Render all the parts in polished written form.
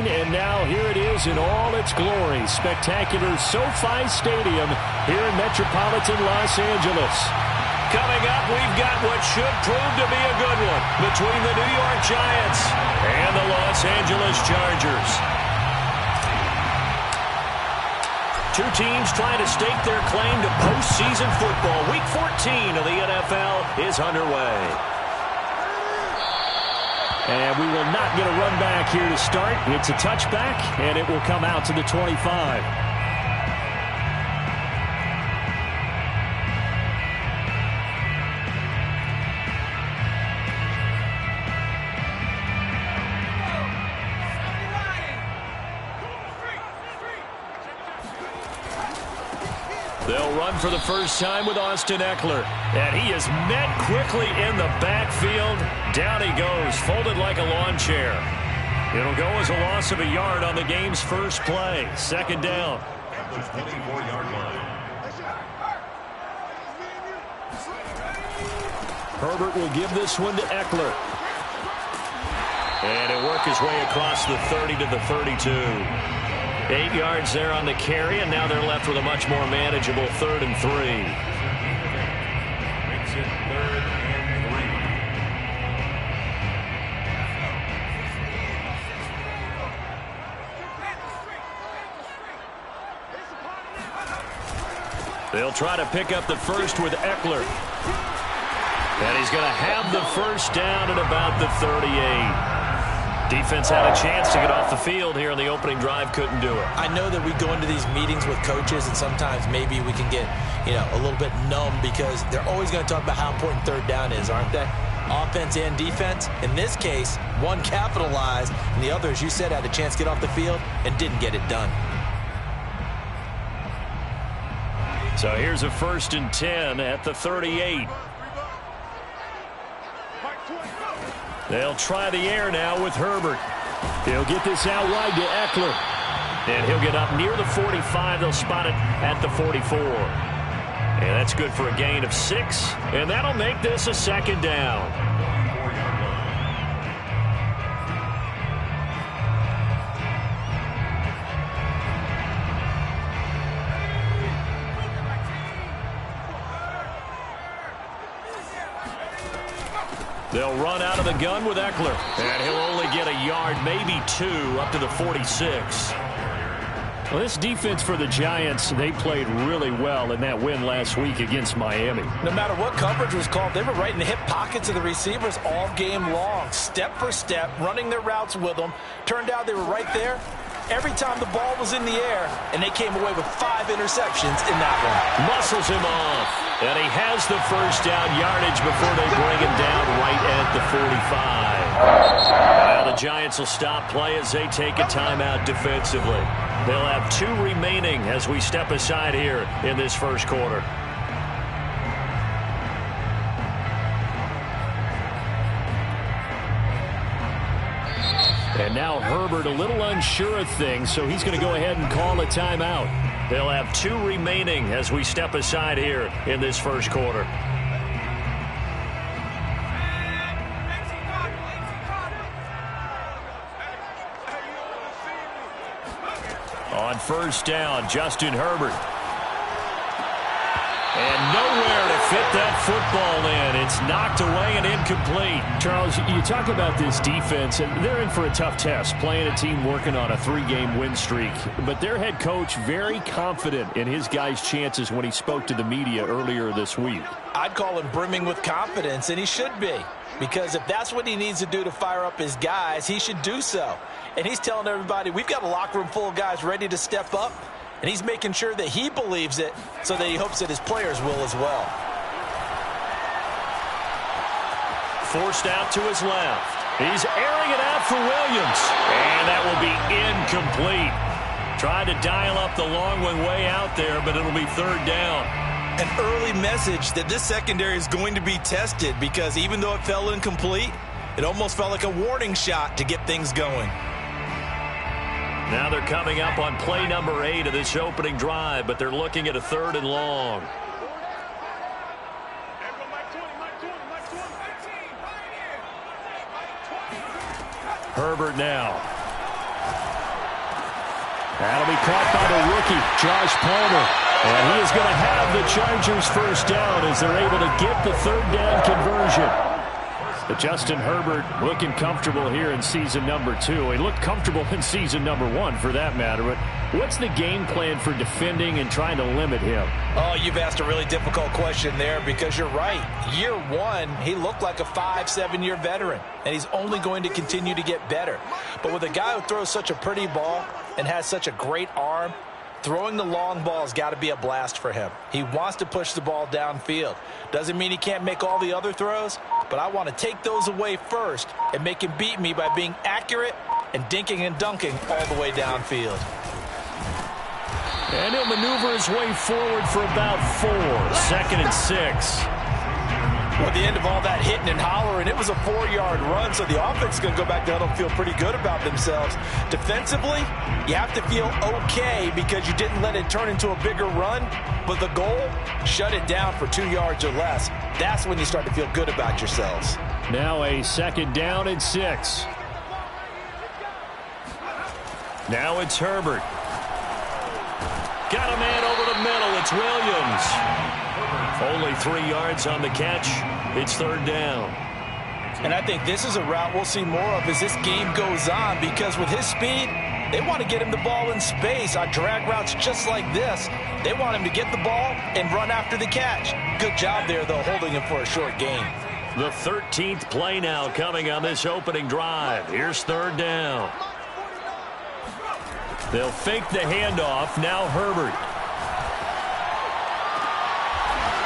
And now here it is in all its glory. Spectacular SoFi Stadium here in metropolitan Los Angeles. Coming up, we've got what should prove to be a good one between the New York Giants and the Los Angeles Chargers. Two teams trying to stake their claim to postseason football. Week 14 of the NFL is underway. And we will not get a run back here to start. It's a touchback, and it will come out to the 25. They'll run for the first time with Austin Eckler. And he is met quickly in the backfield. Down he goes, folded like a lawn chair. It'll go as a loss of a yard on the game's first play. Second down. At the 24-yard line. Herbert will give this one to Eckler. And he'll work his way across the 30 to the 32. 8 yards there on the carry, and now they're left with a much more manageable 3rd and 3. Makes it 3rd and 3. They'll try to pick up the first with Eckler. And he's going to have the first down at about the 38. Defense had a chance to get off the field here in the opening drive, couldn't do it. I know that we go into these meetings with coaches, and sometimes maybe we can get, a little bit numb because they're always going to talk about how important third down is, aren't they? Offense and defense. In this case, one capitalized, and the other, as you said, had a chance to get off the field and didn't get it done. So here's a 1st and 10 at the 38. They'll try the air now with Herbert. He'll get this out wide to Eckler. And he'll get up near the 45. They'll spot it at the 44. And that's good for a gain of 6. And that'll make this a second down. They'll run out of the gun with Eckler. And he'll only get a yard, maybe 2, up to the 46. Well, this defense for the Giants, they played really well in that win last week against Miami. No matter what coverage was called, they were right in the hip pockets of the receivers all game long, step for step, running their routes with them. Turned out they were right there every time the ball was in the air, and they came away with 5 interceptions in that one. Muscles him off, and he has the first down yardage before they bring him down right at the 45. Now the Giants will stop play as they take a timeout defensively. They'll have 2 remaining as we step aside here in this first quarter. And now Herbert a little unsure of things, so he's going to go ahead and call a timeout. They'll have 2 remaining as we step aside here in this first quarter. On first down, Justin Herbert. And nowhere to fit that football in. It's knocked away and incomplete. Charles, you talk about this defense, and they're in for a tough test, playing a team working on a 3-game win streak. But their head coach very confident in his guys' chances when he spoke to the media earlier this week. I'd call him brimming with confidence, and he should be. Because if that's what he needs to do to fire up his guys, he should do so. And he's telling everybody, we've got a locker room full of guys ready to step up. And he's making sure that he believes it so that he hopes that his players will as well. Forced out to his left. He's airing it out for Williams. And that will be incomplete. Tried to dial up the long one way out there, but it'll be 3rd down. An early message that this secondary is going to be tested because even though it fell incomplete, it almost felt like a warning shot to get things going. Now they're coming up on play number 8 of this opening drive, but they're looking at a 3rd and long. Herbert now. That'll be caught by the rookie, Josh Palmer. And he is going to have the Chargers first down as they're able to get the third down conversion. But Justin Herbert looking comfortable here in season number 2. He looked comfortable in season number 1 for that matter. But what's the game plan for defending and trying to limit him? Oh, you've asked a really difficult question there because you're right. Year 1, he looked like a 5-7-year veteran, and he's only going to continue to get better. But with a guy who throws such a pretty ball and has such a great arm, throwing the long ball has got to be a blast for him. He wants to push the ball downfield. Doesn't mean he can't make all the other throws, but I want to take those away first and make him beat me by being accurate and dinking and dunking all the way downfield. And he'll maneuver his way forward for about 4. 2nd and 6. Well, at the end of all that hitting and hollering, it was a 4-yard run, so the offense is going to go back down and feel pretty good about themselves. Defensively, you have to feel okay because you didn't let it turn into a bigger run, but the goal, shut it down for 2 yards or less. That's when you start to feel good about yourselves. Now a 2nd down and 6. Now it's Herbert. Got a man over the middle. It's Williams. Only 3 yards on the catch. It's 3rd down. And I think this is a route we'll see more of as this game goes on because with his speed, they want to get him the ball in space on drag routes just like this. They want him to get the ball and run after the catch. Good job there, though, holding him for a short gain. The 13th play now coming on this opening drive. Here's 3rd down. They'll fake the handoff. Now Herbert.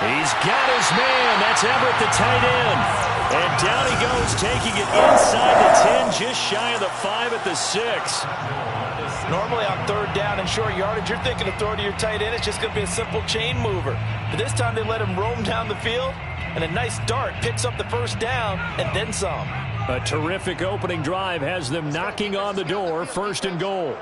He's got his man. That's Everett, the tight end. And down he goes, taking it inside the 10, just shy of the 5 at the 6. Normally on 3rd down and short yardage, you're thinking of throwing to your tight end. It's just going to be a simple chain mover. But this time they let him roam down the field, and a nice dart picks up the 1st down and then some. A terrific opening drive has them knocking on the door. 1st and goal.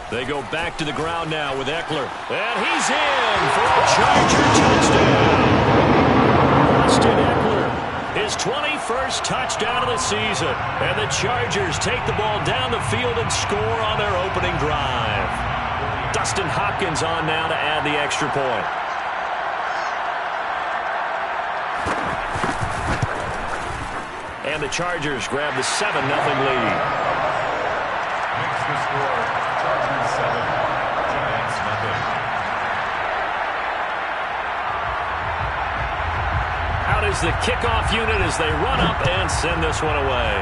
They go back to the ground now with Eckler. And he's in for a Charger touchdown. Austin Eckler, his 21st touchdown of the season. And the Chargers take the ball down the field and score on their opening drive. Dustin Hopkins on now to add the extra point. And the Chargers grab the 7-0 lead. Makes the score Chargers 7, Giants nothing. Out is the kickoff unit as they run up and send this one away.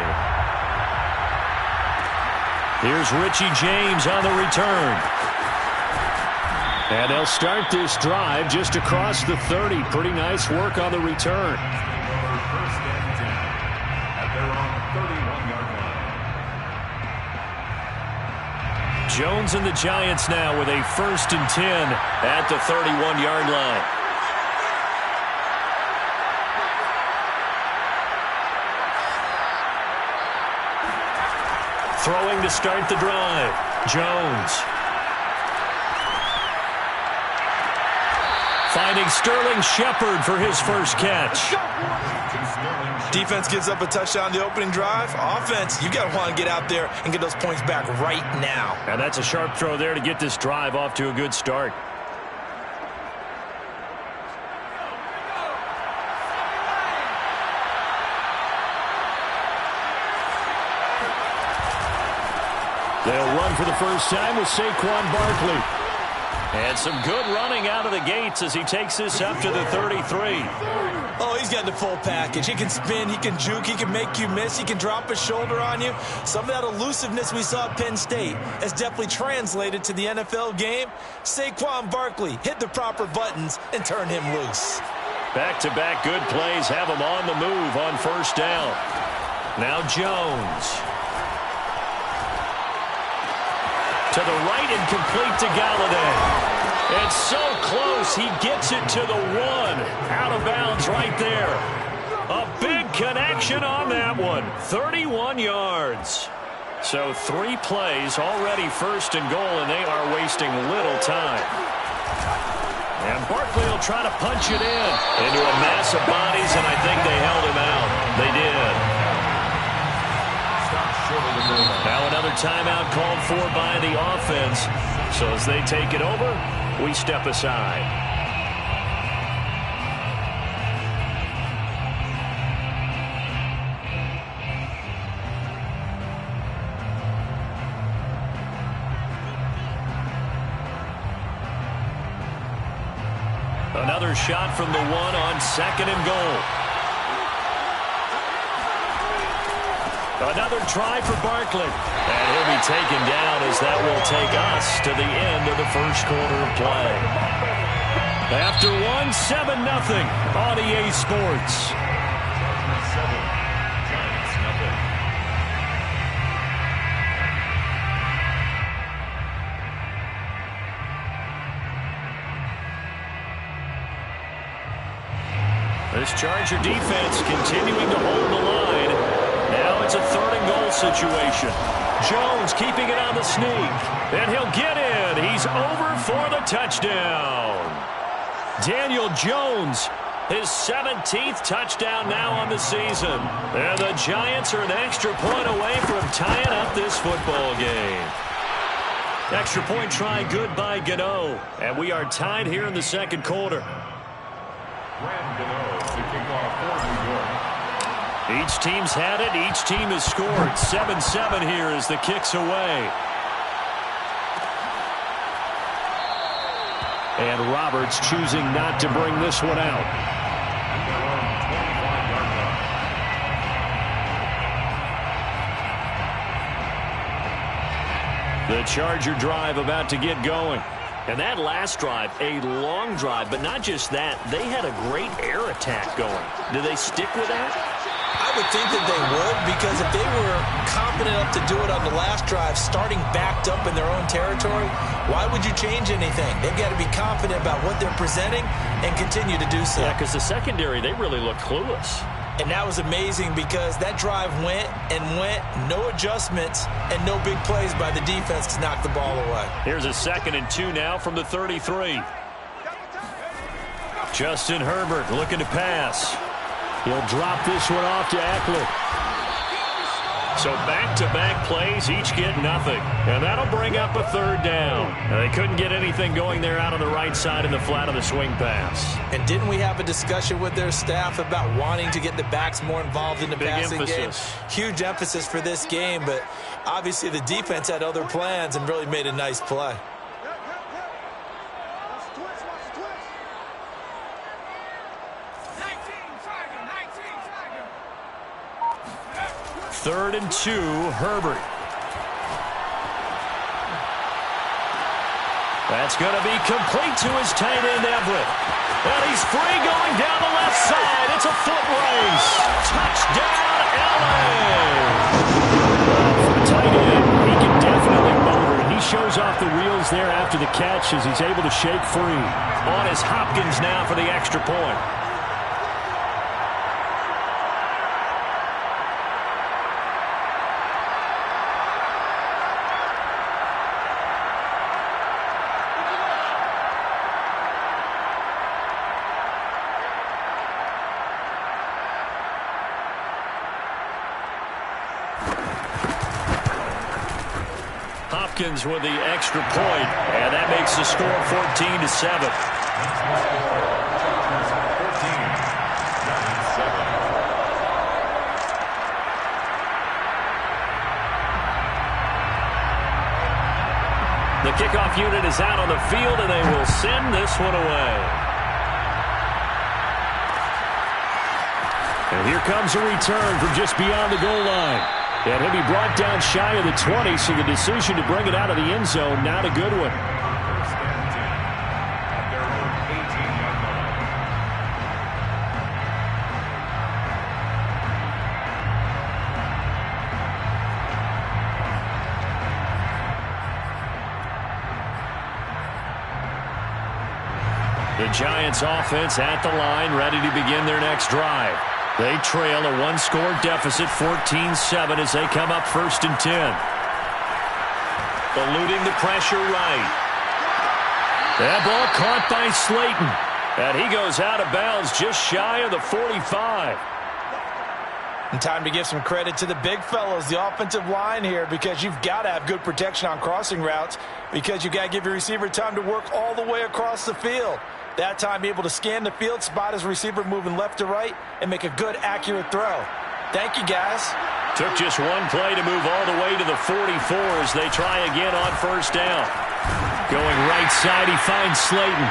Here's Richie James on the return. And they'll start this drive just across the 30. Pretty nice work on the return. First and 10 at their own 31-yard line. Jones and the Giants now with a 1st and 10 at the 31-yard line. Throwing to start the drive. Jones. Finding Sterling Shepard for his first catch. Defense gives up a touchdown the opening drive. Offense, you got to want to get out there and get those points back right now. And that's a sharp throw there to get this drive off to a good start. They'll run for the first time with Saquon Barkley. And some good running out of the gates as he takes this up to the 33. Oh, he's got the full package. He can spin, he can juke, he can make you miss, he can drop his shoulder on you. Some of that elusiveness we saw at Penn State has definitely translated to the NFL game. Saquon Barkley hit the proper buttons and turn him loose. Back-to-back good plays have him on the move on first down. Now Jones. To the right and complete to Galladay. And so close, he gets it to the 1. Out of bounds right there. A big connection on that one. 31 yards. So 3 plays, already 1st and goal, and they are wasting little time. And Barkley will try to punch it in. Into a mass of bodies, and I think they held him out. They did. Now another timeout called for by the offense. So as they take it over, we step aside. Another shot from the one on 2nd and goal. Another try for Barkley. And he'll be taken down as that will take us to the end of the first quarter of play. After one, 7-0 on EA Sports. This Charger defense continuing to hold the line. Now it's a 3rd and goal situation. Jones keeping it on the sneak. And he'll get in. He's over for the touchdown. Daniel Jones, his 17th touchdown now on the season. And the Giants are an extra point away from tying up this football game. Extra point try good by Gano. And we are tied here in the 2nd quarter. Each team's had it. Each team has scored. 7-7 here as the kick's away. And Roberts choosing not to bring this one out. The Charger drive about to get going. And that last drive, a long drive, but not just that. They had a great air attack going. Do they stick with that? I would think that they would, because if they were confident enough to do it on the last drive, starting backed up in their own territory, why would you change anything? They've got to be confident about what they're presenting and continue to do so. Yeah, because the secondary, they really looked clueless. And that was amazing because that drive went and went, no adjustments, and no big plays by the defense to knock the ball away. Here's a 2nd and 2 now from the 33. Justin Herbert looking to pass. He'll drop this one off to Eckler. So back-to-back plays, each get nothing. And that'll bring up a 3rd down. And they couldn't get anything going there out on the right side in the flat of the swing pass. And didn't we have a discussion with their staff about wanting to get the backs more involved in the passing game? Huge emphasis for this game, but obviously the defense had other plans and really made a nice play. Third and 2, Herbert. That's going to be complete to his tight end, Everett. And he's free going down the left side. It's a foot race. Touchdown, LA! For the tight end, he can definitely motor. He shows off the wheels there after the catch as he's able to shake free. On is Hopkins now for the extra point. Hopkins with the extra point, and that makes the score 14-7. The kickoff unit is out on the field, and they will send this one away. And here comes a return from just beyond the goal line. And he'll be brought down shy of the 20, so the decision to bring it out of the end zone, not a good one. First and 10 at their own 18-yard line. The Giants offense at the line, ready to begin their next drive. They trail a one-score deficit, 14-7, as they come up 1st and 10. Eluding the pressure right. That ball caught by Slayton. And he goes out of bounds just shy of the 45. And time to give some credit to the big fellows, the offensive line here, because you've got to have good protection on crossing routes because you've got to give your receiver time to work all the way across the field. That time, be able to scan the field, spot his receiver moving left to right, and make a good, accurate throw. Thank you, guys. Took just one play to move all the way to the 44 as they try again on first down. Going right side, he finds Slayton.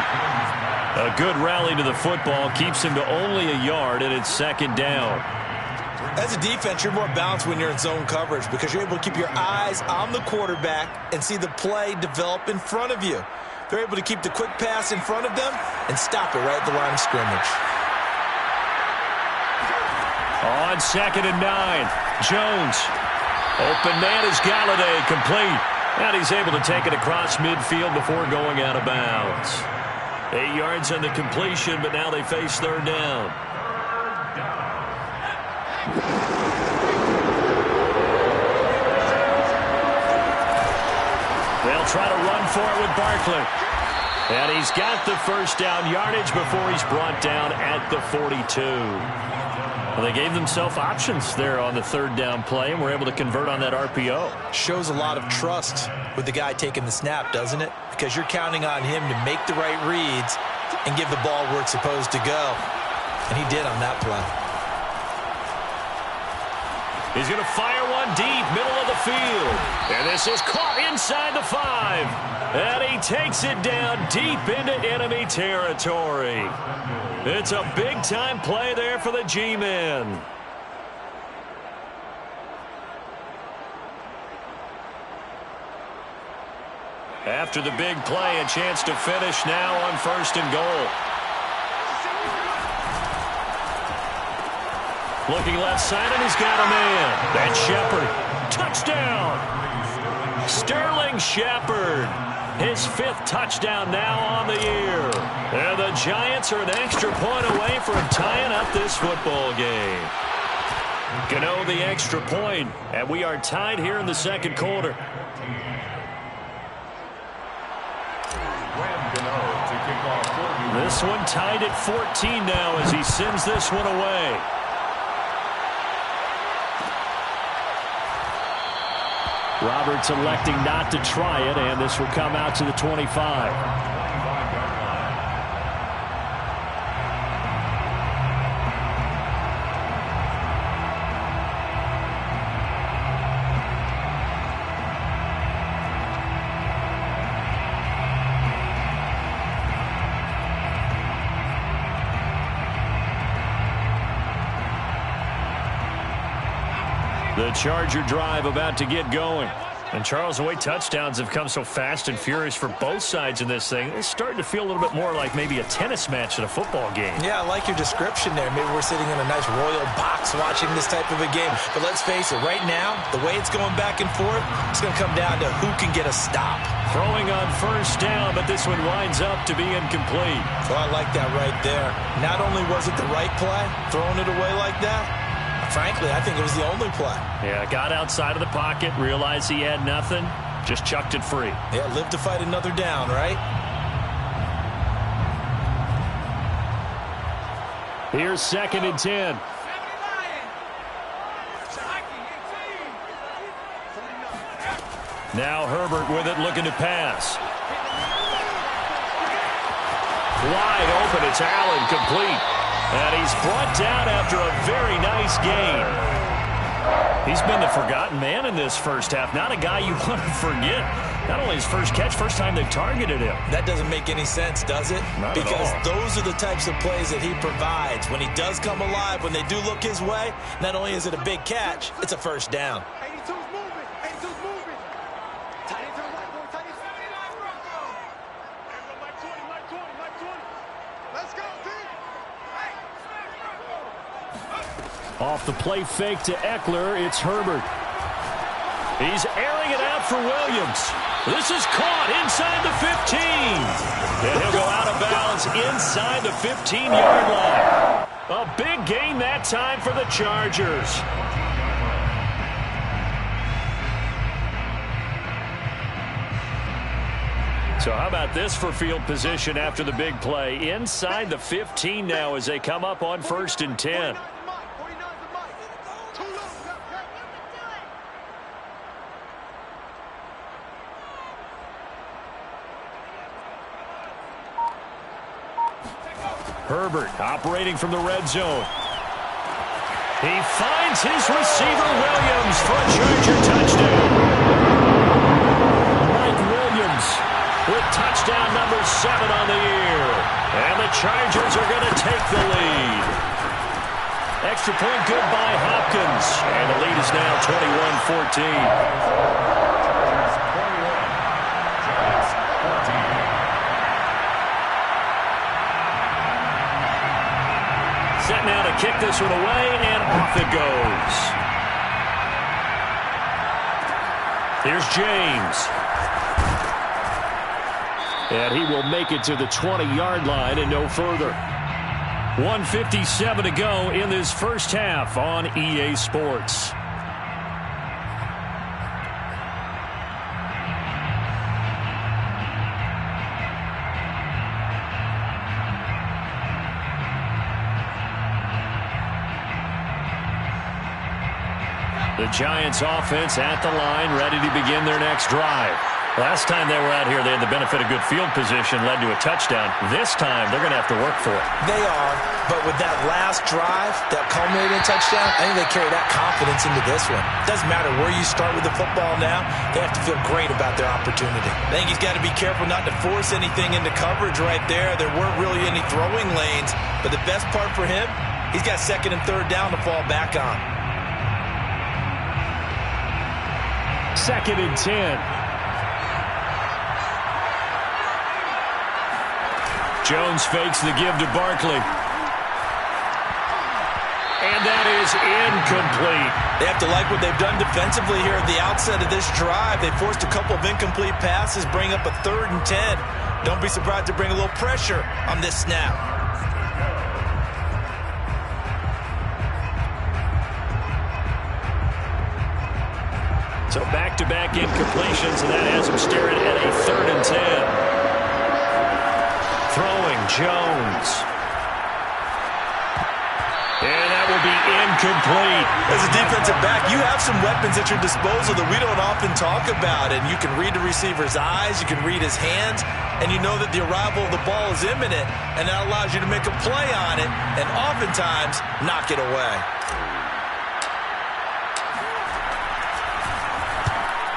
A good rally to the football keeps him to only a yard, and it's second down. As a defense, you're more balanced when you're in zone coverage because you're able to keep your eyes on the quarterback and see the play develop in front of you. They're able to keep the quick pass in front of them and stop it right at the line of scrimmage. On 2nd and 9, Jones. Open man is Galladay, complete. And he's able to take it across midfield before going out of bounds. 8 yards on the completion, but now they face third down. They'll try to run for it with Barkley. And he's got the first down yardage before he's brought down at the 42. Well, they gave themselves options there on the third down play and were able to convert on that RPO. Shows a lot of trust with the guy taking the snap, doesn't it? Because you're counting on him to make the right reads and give the ball where it's supposed to go. And he did on that play. He's going to fire one deep, middle of the field. And this is caught inside the 5. And he takes it down deep into enemy territory. It's a big-time play there for the G-men. After the big play, a chance to finish now on 1st and goal. Looking left side, and he's got a man. That's Shepard. Touchdown! Sterling Shepard. His 5th touchdown now on the year. And the Giants are an extra point away from tying up this football game. Gano the extra point, and we are tied here in the second quarter. This one tied at 14 now as he sends this one away. Roberts electing not to try it, and this will come out to the 25. The Charger drive about to get going. And, Charles, the way touchdowns have come so fast and furious for both sides in this thing, it's starting to feel a little bit more like maybe a tennis match than a football game. Yeah, I like your description there. Maybe we're sitting in a nice royal box watching this type of a game. But let's face it, right now, the way it's going back and forth, it's going to come down to who can get a stop. Throwing on first down, but this one winds up to be incomplete. So I like that right there. Not only was it the right play, throwing it away like that, frankly, I think it was the only play. Yeah, got outside of the pocket, realized he had nothing, just chucked it free. Yeah, live to fight another down, right? Here's 2nd and 10. Now Herbert with it, looking to pass. Wide open, it's Allen, complete. And he's brought down after a very nice gain. He's been the forgotten man in this first half. Not a guy you want to forget. Not only his first catch, first time they've targeted him. That doesn't make any sense, does it? Not because at all. Those are the types of plays that he provides. When he does come alive, when they do look his way, not only is it a big catch, it's a first down. 82's moving. 82's moving. Tight end to the right, boy. Tight end. Mike 20, Mike 20, Mike 20. Let's go, team. Off the play fake to Eckler, it's Herbert. He's airing it out for Williams. This is caught inside the 15. And he'll go out of bounds inside the 15-yard line. A big gain that time for the Chargers. So how about this for field position after the big play? Inside the 15 now as they come up on 1st and 10. Herbert operating from the red zone. He finds his receiver, Williams, for a Charger touchdown. Mike Williams with touchdown number 7 on the year. And the Chargers are going to take the lead. Extra point good by Hopkins. And the lead is now 21-14. Set now to kick this one away, and off it goes. Here's James. And he will make it to the 20-yard line and no further. 1:57 to go in this first half on EA Sports. The Giants offense at the line, ready to begin their next drive. Last time they were out here, they had the benefit of good field position, led to a touchdown. This time, they're going to have to work for it. They are, but with that last drive, that culminating touchdown, I think they carry that confidence into this one. Doesn't matter where you start with the football now, they have to feel great about their opportunity. I think he's got to be careful not to force anything into coverage right there. There weren't really any throwing lanes, but the best part for him, he's got second and third down to fall back on. 2nd and 10. Jones fakes the give to Barkley. And that is incomplete. They have to like what they've done defensively here at the outset of this drive. They forced a couple of incomplete passes, bring up a 3rd and 10. Don't be surprised to bring a little pressure on this snap. So back-to-back incompletions, and that has him staring at a 3rd and 10. Throwing, Jones. And that will be incomplete. As a defensive back, you have some weapons at your disposal that we don't often talk about. And you can read the receiver's eyes, you can read his hands, and you know that the arrival of the ball is imminent, and that allows you to make a play on it and oftentimes knock it away.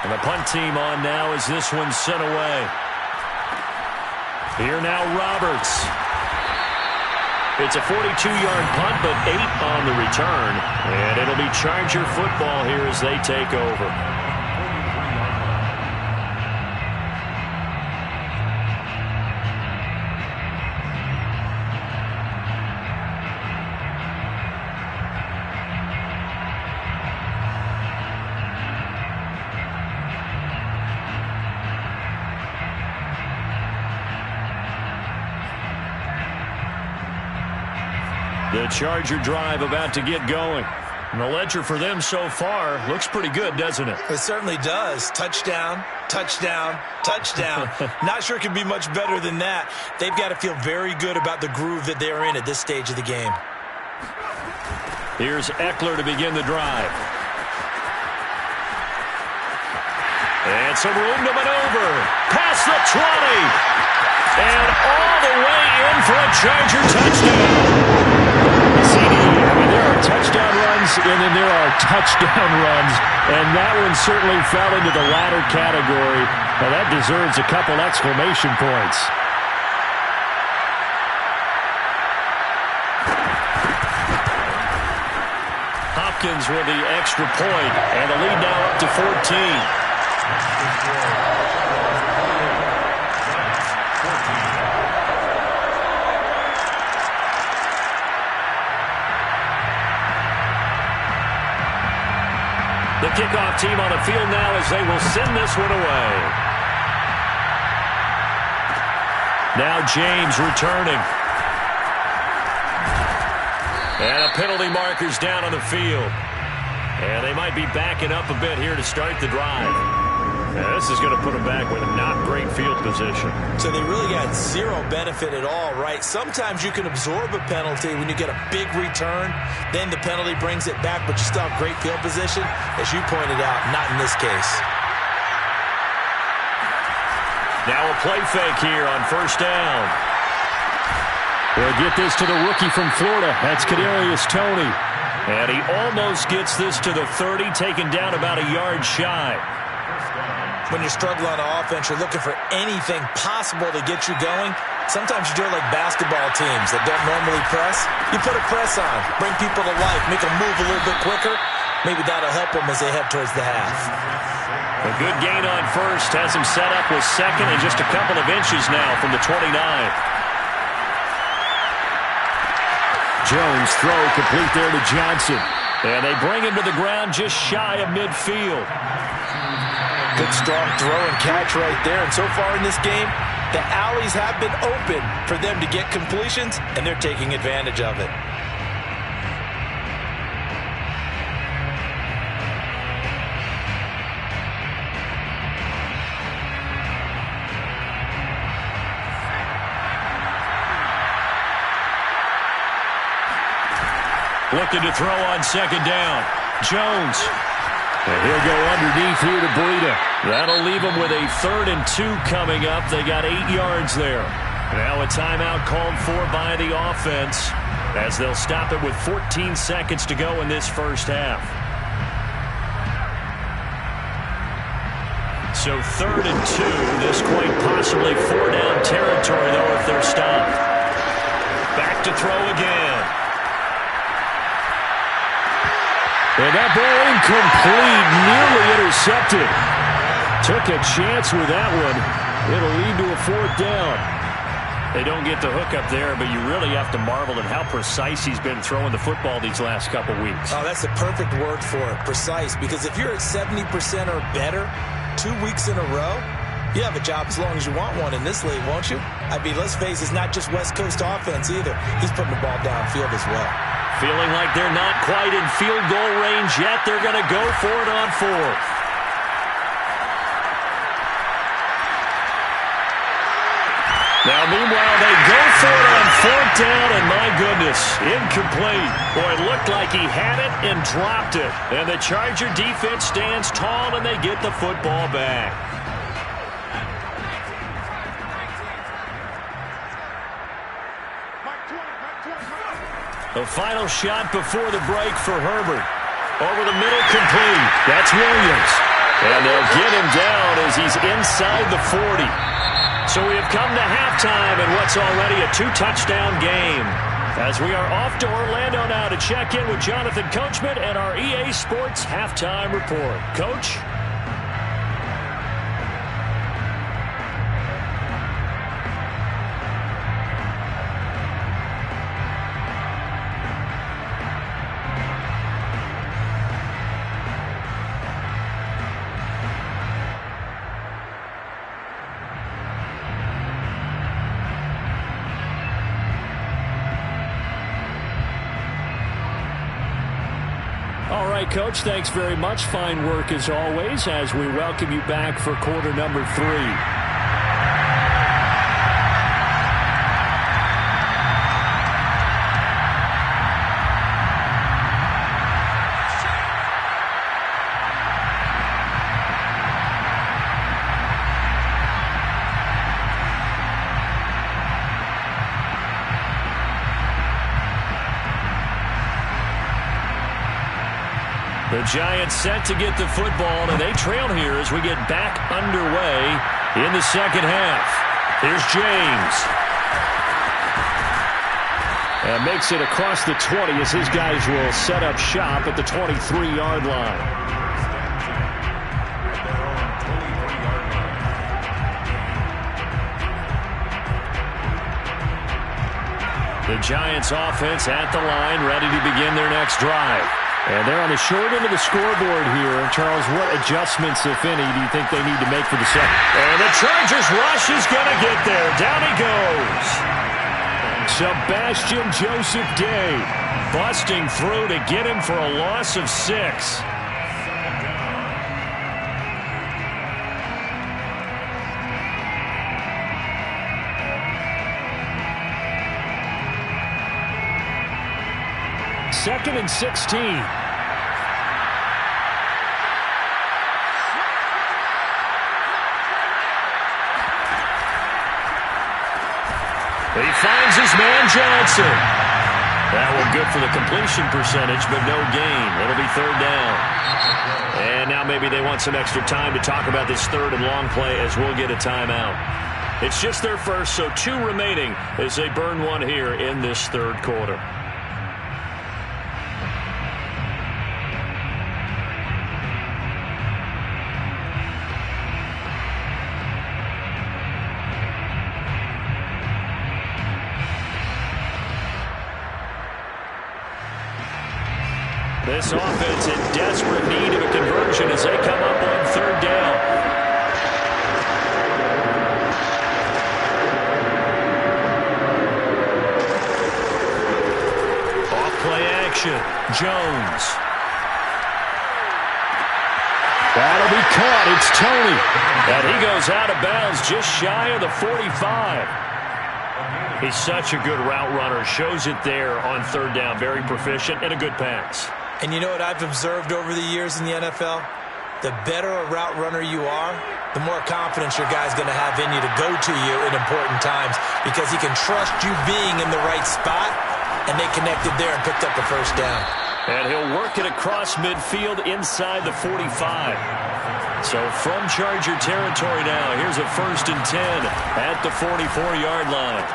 And the punt team on now as this one's sent away. Here now, Roberts. It's a 42-yard punt, but 8 on the return. And it'll be Charger football here as they take over. The Charger drive about to get going. And the ledger for them so far looks pretty good, doesn't it? It certainly does. Touchdown, touchdown, touchdown. Not sure it can be much better than that. They've got to feel very good about the groove that they're in at this stage of the game. Here's Eckler to begin the drive. And some room to maneuver. Past the 20. And all the way in for a Charger touchdown. There are touchdown runs, and then there are touchdown runs, and that one certainly fell into the latter category. Now, that deserves a couple exclamation points. Hopkins with the extra point, and the lead now up to 14. The kickoff team on the field now as they will send this one away. Now James returning. And a penalty marker's down on the field. And they might be backing up a bit here to start the drive. Now this is going to put them back with a not great field position. So they really got zero benefit at all, right? Sometimes you can absorb a penalty when you get a big return. Then the penalty brings it back, but you still have great field position. As you pointed out, not in this case. Now a play fake here on first down. They'll get this to the rookie from Florida. That's Kadarius Toney. And he almost gets this to the 30, taken down about a yard shy. When you're struggling on offense, you're looking for anything possible to get you going. Sometimes you do it like basketball teams that don't normally press. You put a press on, bring people to life, make them move a little bit quicker. Maybe that'll help them as they head towards the half. A good gain on first has him set up with second and just a couple of inches now from the 29. Jones throw complete there to Johnson. And they bring him to the ground just shy of midfield. Good strong throw and catch right there. And so far in this game, the alleys have been open for them to get completions, and they're taking advantage of it. Looking to throw on second down. Jones. And he'll go underneath here to Breida. That'll leave him with a 3rd and 2 coming up. They got 8 yards there. Now a timeout called for by the offense as they'll stop it with 14 seconds to go in this first half. So 3rd and 2. This quite possibly 4-down territory, though, if they're stopped. Back to throw again. And that ball incomplete, nearly intercepted. Took a chance with that one. It'll lead to a 4th down. They don't get the hook up there, but you really have to marvel at how precise he's been throwing the football these last couple weeks. Oh, that's the perfect word for it, precise, because if you're at 70% or better 2 weeks in a row, you have a job as long as you want one in this league, won't you? I mean, let's face it, it's not just West Coast offense either. He's putting the ball downfield as well. Feeling like they're not quite in field goal range yet. They're going to go for it on 4th. Now, meanwhile, they go for it on 4th down, and my goodness, incomplete. Boy, it looked like he had it and dropped it. And the Charger defense stands tall, and they get the football back. The final shot before the break for Herbert. Over the middle, complete. That's Williams. And they'll get him down as he's inside the 40. So we have come to halftime in what's already a 2-touchdown game. As we are off to Orlando now to check in with Jonathan Coachman and our EA Sports Halftime Report. Coach? All right, Coach, thanks very much. Fine work as always as we welcome you back for quarter number 3. The Giants set to get the football, and they trail here as we get back underway in the second half. Here's James. And makes it across the 20 as his guys will set up shop at the 23-yard line. The Giants offense at the line, ready to begin their next drive. And they're on the short end of the scoreboard here. Charles, what adjustments, if any, do you think they need to make for the second? And the Chargers rush is going to get there. Down he goes. Sebastian Joseph Day busting through to get him for a loss of 6. Second and 16. He finds his man Johnson. That one good for the completion percentage, but no gain. It'll be third down. And now maybe they want some extra time to talk about this third and long play as we'll get a timeout. It's just their first, so 2 remaining as they burn one here in this third quarter. This offense in desperate need of a conversion as they come up on third down. Off-play action. Jones. That'll be caught. It's Tony. And he goes out of bounds just shy of the 45. He's such a good route runner. Shows it there on third down. Very proficient and a good pass. And you know what I've observed over the years in the NFL? The better a route runner you are, the more confidence your guy's going to have in you to go to you in important times because he can trust you being in the right spot, and they connected there and picked up the first down. And he'll work it across midfield inside the 45. So from Charger territory now, here's a 1st and 10 at the 44-yard line.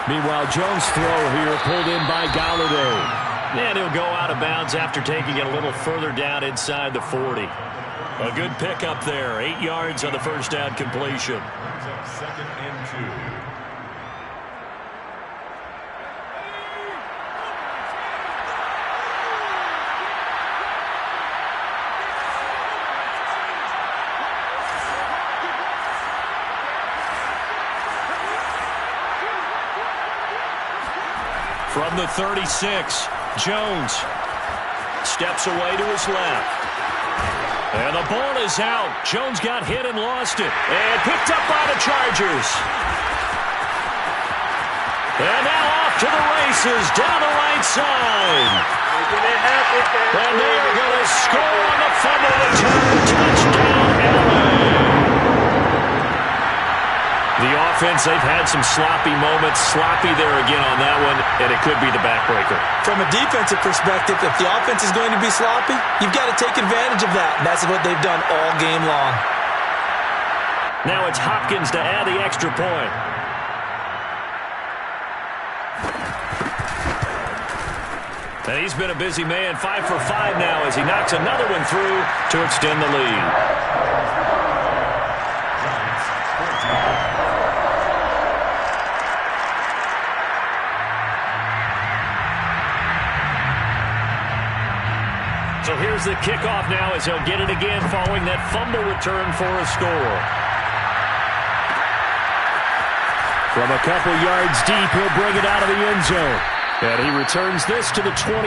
Meanwhile, Jones' throw here pulled in by Galladay. And he'll go out of bounds after taking it a little further down inside the 40. A good pickup there. 8 yards on the first down completion. 2nd and 2. From the 36, Jones steps away to his left. And the ball is out. Jones got hit and lost it. And picked up by the Chargers. And now off to the races down the right side. And they are going to score on the fumble return. Touchdown, LA. The offense, they've had some sloppy moments. Sloppy there again on that one, and it could be the backbreaker. From a defensive perspective, if the offense is going to be sloppy, you've got to take advantage of that. And that's what they've done all game long. Now it's Hopkins to add the extra point. And he's been a busy man, 5 for 5 now as he knocks another one through to extend the lead. So here's the kickoff now as he'll get it again following that fumble return for a score. From a couple yards deep, he'll bring it out of the end zone. And he returns this to the 22.